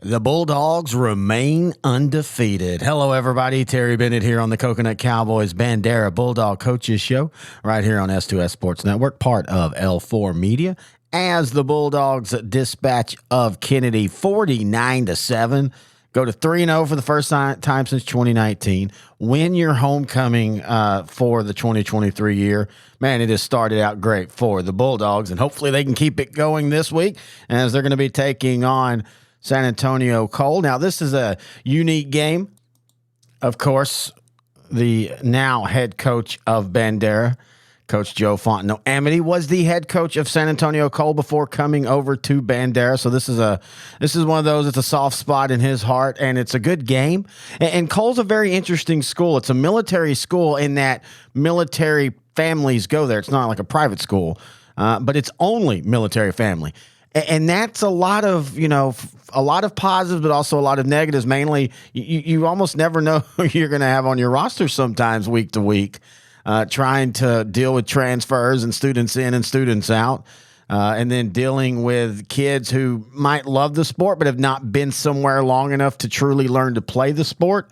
The Bulldogs remain undefeated. Hello, everybody. Terry Bennett here on the Coconut Cowboys Bandera Bulldog Coaches Show right here on S2S Sports Network, part of L4 Media. As the Bulldogs dispatch of Kennedy 49-7, go to 3-0 for the first time since 2019. Win your homecoming for the 2023 year. Man, it has started out great for the Bulldogs, and hopefully they can keep it going this week as they're going to be taking on San Antonio Cole. Now, this is a unique game. Of course, the now head coach of Bandera, Coach Joe Fontenot Amity, was the head coach of San Antonio Cole before coming over to Bandera. So this is one of those. It's a soft spot in his heart, and it's a good game. And Cole's a very interesting school. It's a military school in that military families go there. It's not like a private school, but it's only military family. And that's a lot of, a lot of positives, but also a lot of negatives. Mainly, you almost never know who you're going to have on your roster sometimes week to week, trying to deal with transfers and students in and students out, and then dealing with kids who might love the sport but have not been somewhere long enough to truly learn to play the sport.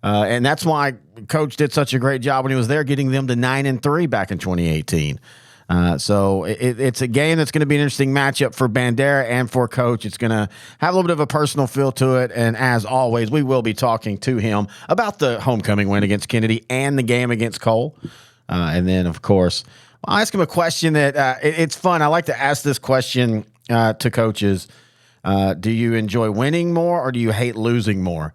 And that's why Coach did such a great job when he was there, getting them to 9-3 back in 2018. So it's a game that's going to be an interesting matchup for Bandera and for Coach. It's going to have a little bit of a personal feel to it. And as always, we will be talking to him about the homecoming win against Kennedy and the game against Cole. And then, of course, I'll ask him a question that it's fun. I like to ask this question to coaches. Do you enjoy winning more or do you hate losing more?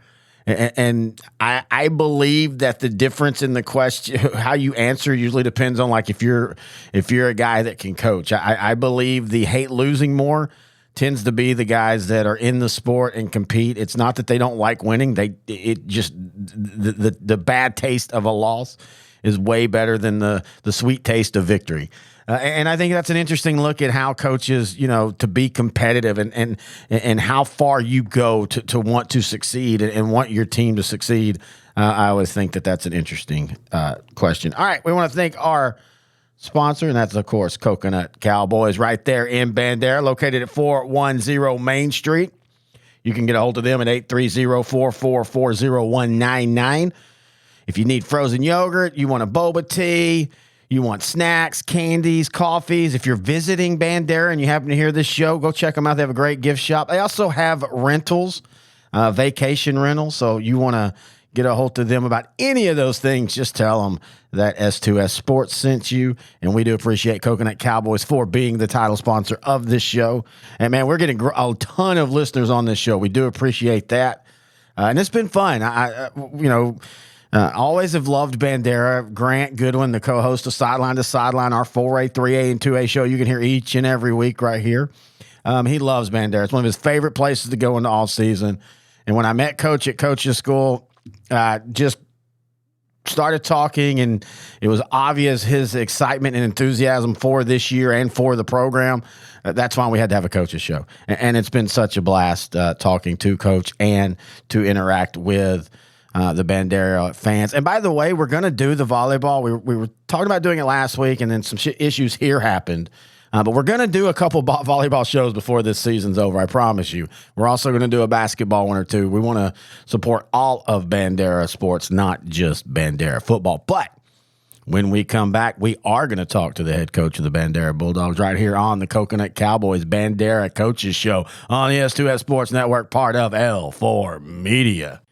And I believe that the difference in the question, how you answer, usually depends on if you're a guy that can coach. I believe the hate losing more tends to be the guys that are in the sport and compete. It's not that they don't like winning. The bad taste of a loss is way better than the sweet taste of victory. And I think that's an interesting look at how coaches, to be competitive and how far you go to want to succeed and want your team to succeed. I always think that's an interesting question. All right, we want to thank our sponsor, and that's, of course, Coconut Cowboys right there in Bandera, located at 410 Main Street. You can get a hold of them at 830-444-0199. If you need frozen yogurt, you want a boba tea, you want snacks, candies, coffees. If you're visiting Bandera and you happen to hear this show, go check them out. They have a great gift shop. They also have rentals, vacation rentals. So you want to get a hold of them about any of those things, just tell them that S2S Sports sent you. And we do appreciate Coconut Cowboys for being the title sponsor of this show. And, man, we're getting a ton of listeners on this show. We do appreciate that. And it's been fun. Always have loved Bandera. Grant Goodwin, the co-host of Sideline to Sideline, our 4A, 3A, and 2A show you can hear each and every week right here. He loves Bandera. It's one of his favorite places to go into all season. And when I met Coach at coach's school, just started talking, and it was obvious his excitement and enthusiasm for this year and for the program. That's why we had to have a coach's show. And it's been such a blast talking to Coach and to interact with the Bandera fans. And by the way, we're going to do the volleyball. We were talking about doing it last week, and then some issues here happened. But we're going to do a couple volleyball shows before this season's over, I promise you. We're also going to do a basketball one or two. We want to support all of Bandera sports, not just Bandera football. But when we come back, we are going to talk to the head coach of the Bandera Bulldogs right here on the Coconut Cowboys Bandera Coaches Show on the S2S Sports Network, part of L4 Media.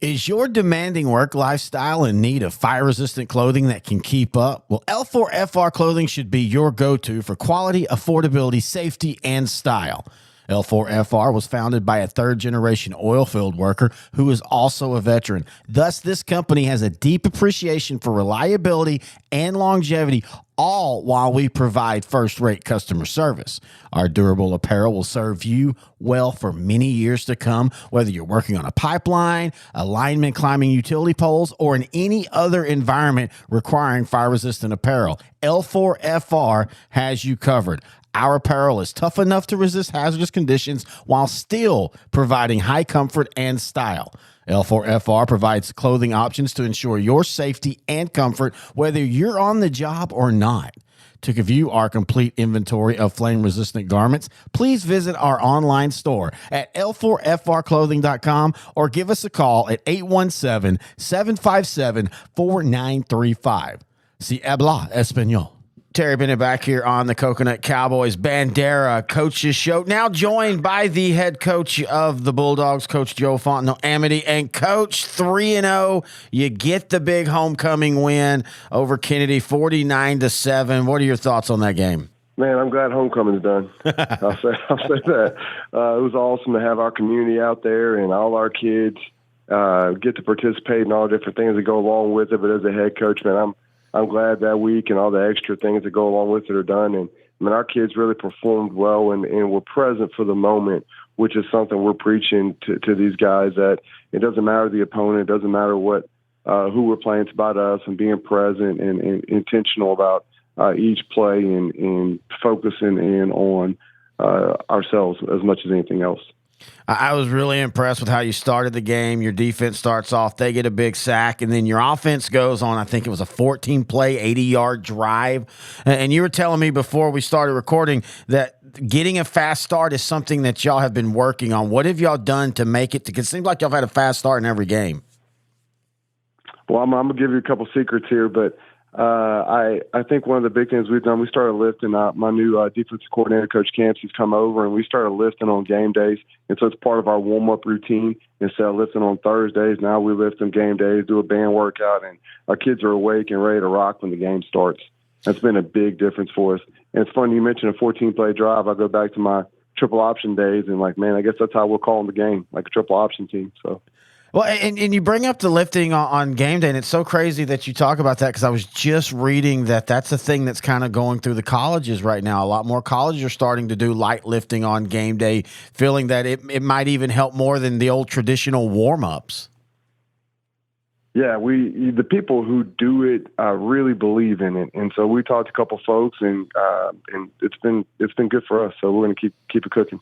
Is your demanding work lifestyle in need of fire-resistant clothing that can keep up? Well, L4FR clothing should be your go-to for quality, affordability, safety, and style. L4FR was founded by a third-generation oil field worker who is also a veteran. Thus, this company has a deep appreciation for reliability and longevity, all while we provide first-rate customer service. Our durable apparel will serve you well for many years to come, whether you're working on a pipeline, a lineman climbing utility poles, or in any other environment requiring fire-resistant apparel. L4FR has you covered. Our apparel is tough enough to resist hazardous conditions while still providing high comfort and style. L4FR provides clothing options to ensure your safety and comfort, whether you're on the job or not. To view our complete inventory of flame-resistant garments, please visit our online store at l4frclothing.com or give us a call at 817-757-4935. Si habla español. Terry Bennett back here on the Coconut Cowboys Bandera Coaches Show. Now joined by the head coach of the Bulldogs, Coach Joe Fontenot Amity. And Coach, 3-0, you get the big homecoming win over Kennedy, 49-7. What are your thoughts on that game? Man, I'm glad homecoming's done. I'll say that. It was awesome to have our community out there and all our kids get to participate in all the different things that go along with it. But as a head coach, man, I'm glad that week and all the extra things that go along with it are done. And I mean, our kids really performed well and were present for the moment, which is something we're preaching to these guys, that it doesn't matter the opponent, it doesn't matter what who we're playing. It's about us and being present and intentional about each play and focusing in on ourselves as much as anything else. I was really impressed with how you started the game. Your defense starts off, they get a big sack, and then your offense goes on, I think it was a 14-play, 80-yard drive. And you were telling me before we started recording that getting a fast start is something that y'all have been working on. What have y'all done to make it? Because it seems like y'all have had a fast start in every game. Well, I'm going to give you a couple secrets here, but I think one of the big things we've done, we started lifting. My new defensive coordinator, Coach Camps, he's come over, and we started lifting on game days. And so it's part of our warm-up routine. Instead of lifting on Thursdays, now we lift on game days, do a band workout, and our kids are awake and ready to rock when the game starts. That's been a big difference for us. And it's funny, you mentioned a 14-play drive. I go back to my triple option days, and man, I guess that's how we're calling the game, like a triple option team. So. Well, and you bring up the lifting on game day, and it's so crazy that you talk about that, because I was just reading that that's a thing that's kind of going through the colleges right now. A lot more colleges are starting to do light lifting on game day, feeling that it might even help more than the old traditional warm-ups. Yeah, the people who do it really believe in it, and so we talked to a couple folks, and it's been good for us. So we're going to keep it cooking.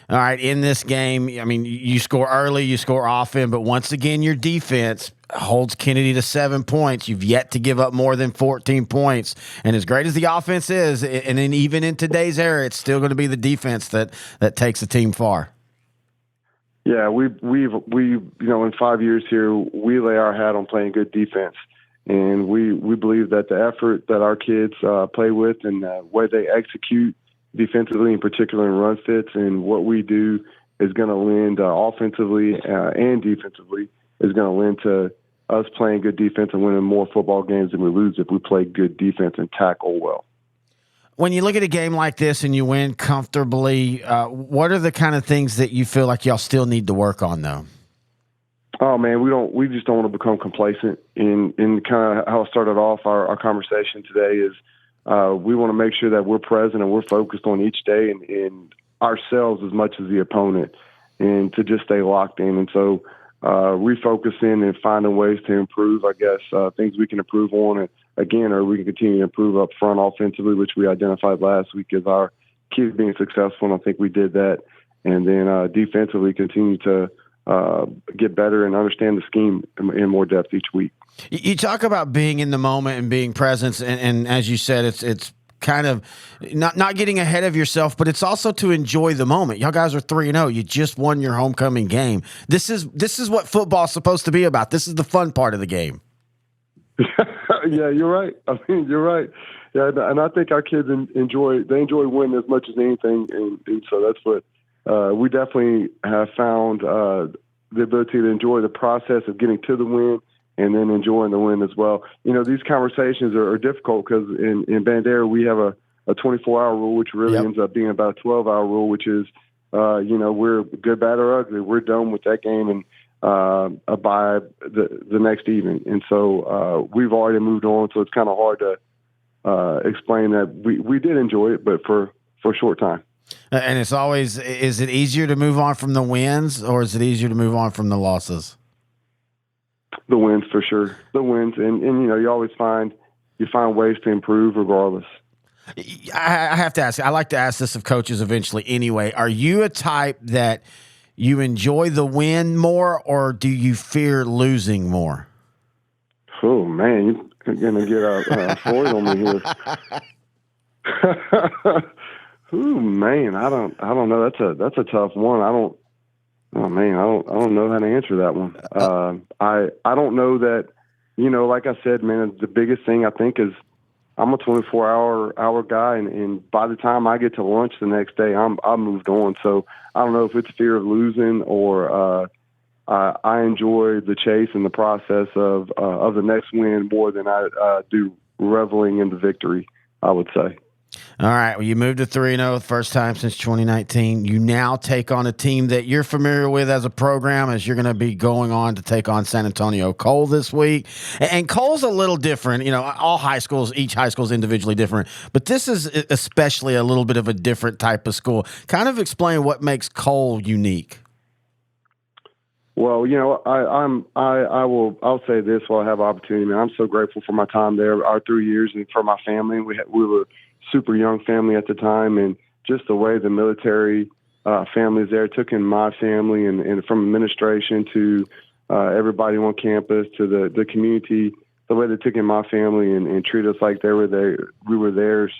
All right, in this game, I mean, you score early, you score often, but once again, your defense holds Kennedy to 7 points. You've yet to give up more than 14 points. And as great as the offense is, and then even in today's era, it's still going to be the defense that takes the team far. Yeah, we've in 5 years here, we lay our hat on playing good defense. And we believe that the effort that our kids play with and the way they execute defensively, in particular in run fits, and what we do is going to lend offensively and defensively is going to lend to us playing good defense and winning more football games than we lose if we play good defense and tackle well. When you look at a game like this and you win comfortably, what are the kind of things that you feel like y'all still need to work on, though? Oh man, we just don't want to become complacent. In kind of how I started off our conversation today is, we want to make sure that we're present and we're focused on each day and ourselves as much as the opponent, and to just stay locked in. And so refocusing and finding ways to improve, I guess, things we can improve on. And again, or we can continue to improve up front offensively, which we identified last week as our key to being successful. And I think we did that. And then defensively continue to get better and understand the scheme in more depth each week. You talk about being in the moment and being present, and as you said, it's kind of not getting ahead of yourself, but it's also to enjoy the moment. Y'all guys are 3-0. You just won your homecoming game. This is what football's supposed to be about. This is the fun part of the game. Yeah, you're right. I mean, you're right. Yeah, and I think our kids enjoy winning as much as anything, and so that's what we definitely have found the ability to enjoy the process of getting to the win and then enjoying the win as well. These conversations are difficult because in Bandera we have a 24-hour rule, which really ends up being about a 12-hour rule, which is, we're good, bad, or ugly. We're done with that game and by the next evening. And so we've already moved on, so it's kind of hard to explain that we did enjoy it, but for a short time. And it's always, is it easier to move on from the wins, or is it easier to move on from the losses? The wins, for sure. The wins. And you always find ways to improve regardless. I have to ask, I like to ask this of coaches eventually anyway. Are you a type that you enjoy the win more, or do you fear losing more? Oh, man, you're going to get Freud on me here. Ooh, man, I don't know. That's a tough one. Oh man, I don't know how to answer that one. I don't know that. Like I said, man, the biggest thing I think is I'm a 24-hour guy, and by the time I get to lunch the next day, I'm moved on. So I don't know if it's fear of losing or I enjoy the chase and the process of the next win more than I do reveling in the victory, I would say. All right. Well, you moved to 3-0, first time since 2019. You now take on a team that you're familiar with as a program, as you're going to be going on to take on San Antonio Cole this week. And Cole's a little different. All high schools, each high school is individually different, but this is especially a little bit of a different type of school. Kind of explain what makes Cole unique. Well, I'll say this while I have opportunity, man. I'm so grateful for my time there, our 3 years, and for my family. We were super young family at the time, and just the way the military families there took in my family, and from administration to everybody on campus to the community, the way they took in my family and treat us like we were theirs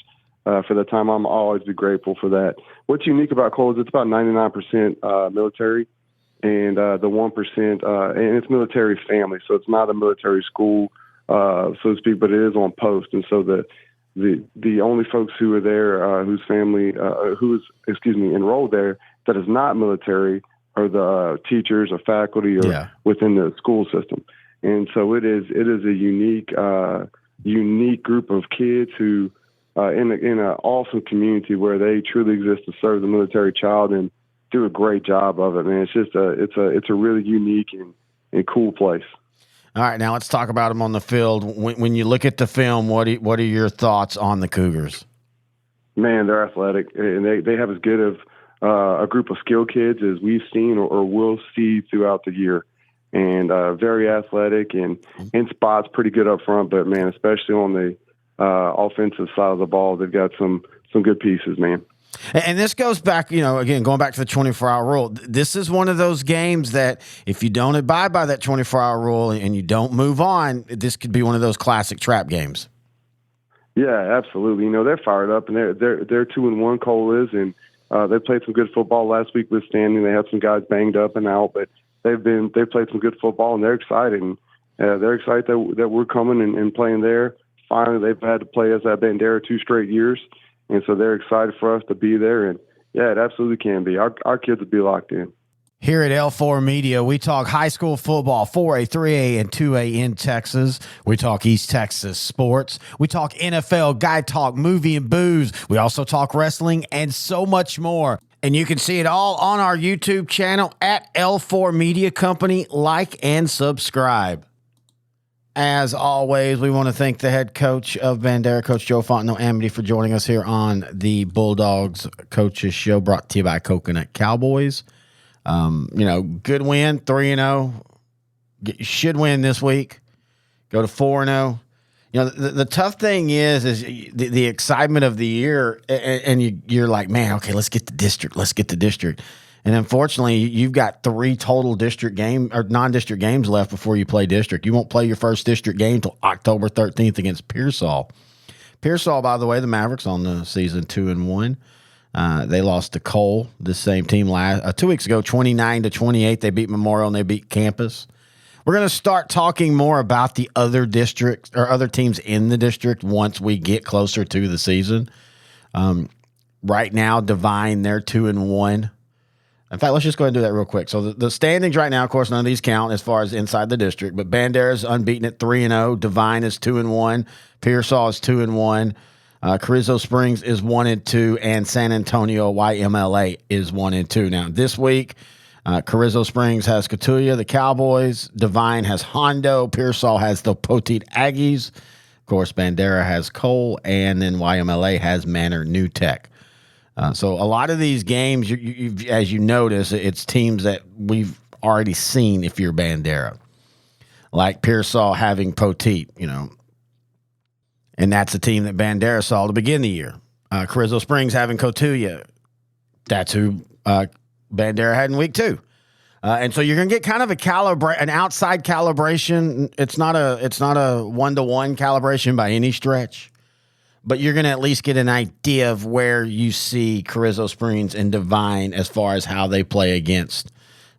for the time. I'm always be grateful for that. What's unique about Cole is it's about 99% military, and the 1%, and it's military family, so it's not a military school, so to speak, but it is on post, and so the only folks who are there, whose family, enrolled there that is not military are the teachers or faculty or within the school system. And so it is a unique group of kids who, in an awesome community where they truly exist to serve the military child and do a great job of it, man. It's just it's a really unique and cool place. All right, now let's talk about them on the field. When you look at the film, what are your thoughts on the Cougars? Man, they're athletic, and they have as good of a group of skilled kids as we've seen or will see throughout the year. And very athletic and in spots, pretty good up front. But, man, especially on the offensive side of the ball, they've got some good pieces, man. And this goes back, again, going back to the 24-hour rule. This is one of those games that if you don't abide by that 24-hour rule and you don't move on, this could be one of those classic trap games. Yeah, absolutely. They're fired up, and they're 2-1. Cole is, and they played some good football last week with Standing. They had some guys banged up and out, but they've played some good football, and they're excited. And, they're excited that we're coming and playing there. Finally, they've had to play us at Bandera 2 straight years. And so they're excited for us to be there. And, yeah, it absolutely can be. Our kids will be locked in. Here at L4 Media, we talk high school football, 4A, 3A, and 2A in Texas. We talk East Texas sports. We talk NFL, guy talk, movie and booze. We also talk wrestling and so much more. And you can see it all on our YouTube channel at L4 Media Company. Like and subscribe. As always, we want to thank the head coach of Bandera, Coach Joe Fontenot Amity, for joining us here on the Bulldogs Coaches Show, brought to you by Coconut Cowboys. Good win, 3-0. Should win this week. Go to 4-0. The tough thing is the excitement of the year, and you're like, man, okay, let's get the district. And unfortunately, you've got 3 total district game or non-district games left before you play district. You won't play your first district game until October 13th against Pearsall. Pearsall, by the way, the Mavericks on the season 2-1. They lost to Cole, the same team 2 weeks ago, 29-28. They beat Memorial and they beat Campus. We're going to start talking more about the other districts or other teams in the district once we get closer to the season. Right now, Divine, they're 2-1. In fact, let's just go ahead and do that real quick. So the standings right now, of course, none of these count as far as inside the district, but Bandera is unbeaten at 3-0. Divine is 2-1. Pearsall is 2-1. Carrizo Springs is 1-2, and San Antonio YMLA is 1-2. Now, this week, Carrizo Springs has Cotulla, the Cowboys. Divine has Hondo. Pearsall has the Poteet Aggies. Of course, Bandera has Cole, and then YMLA has Manor New Tech. So a lot of these games, as you notice, it's teams that we've already seen if you're Bandera. Like Pearsall having Poteet, and that's a team that Bandera saw to begin the year. Carrizo Springs having Cotulla. That's who Bandera had in week 2. And so you're going to get kind of an outside calibration. It's not a 1-to-1 calibration by any stretch. but you're going to at least get an idea of where you see Carrizo Springs and Divine as far as how they play against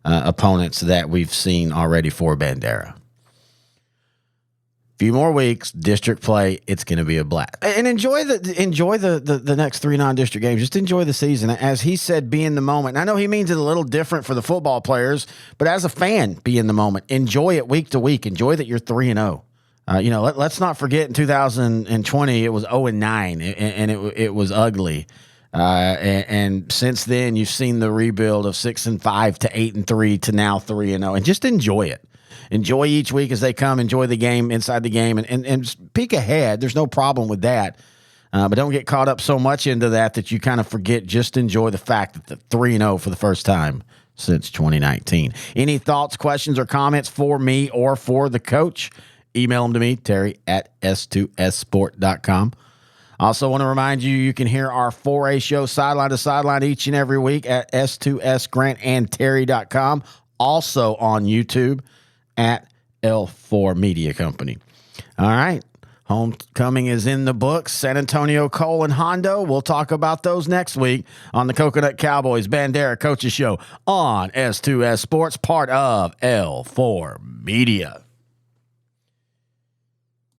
opponents that we've seen already for Bandera. Few more weeks, district play. It's going to be a blast, and enjoy the next 3 non-district games. Just enjoy the season, as he said. Be in the moment. And I know he means it a little different for the football players, but as a fan, be in the moment. Enjoy it week to week. Enjoy that you're 3-0. Let's not forget in 2020 it was 0-9, and it was ugly. And since then you've seen the rebuild of 6-5 to 8-3 to now 3-0, and just enjoy it. Enjoy each week as they come. Enjoy the game inside the game, and peek ahead. There's no problem with that. But don't get caught up so much into that you kind of forget. Just enjoy the fact that the 3-0 for the first time since 2019. Any thoughts, questions, or comments for me or for the coach? Email them to me, Terry at S2SSport.com. Also want to remind you, you can hear our 4A show sideline to sideline each and every week at S2SGrantandTerry.com. Also on YouTube at L4 Media Company. All right. Homecoming is in the books. San Antonio, Cole, and Hondo. We'll talk about those next week on the Coconut Cowboys Bandera Coaches Show on S2S Sports, part of L4 Media.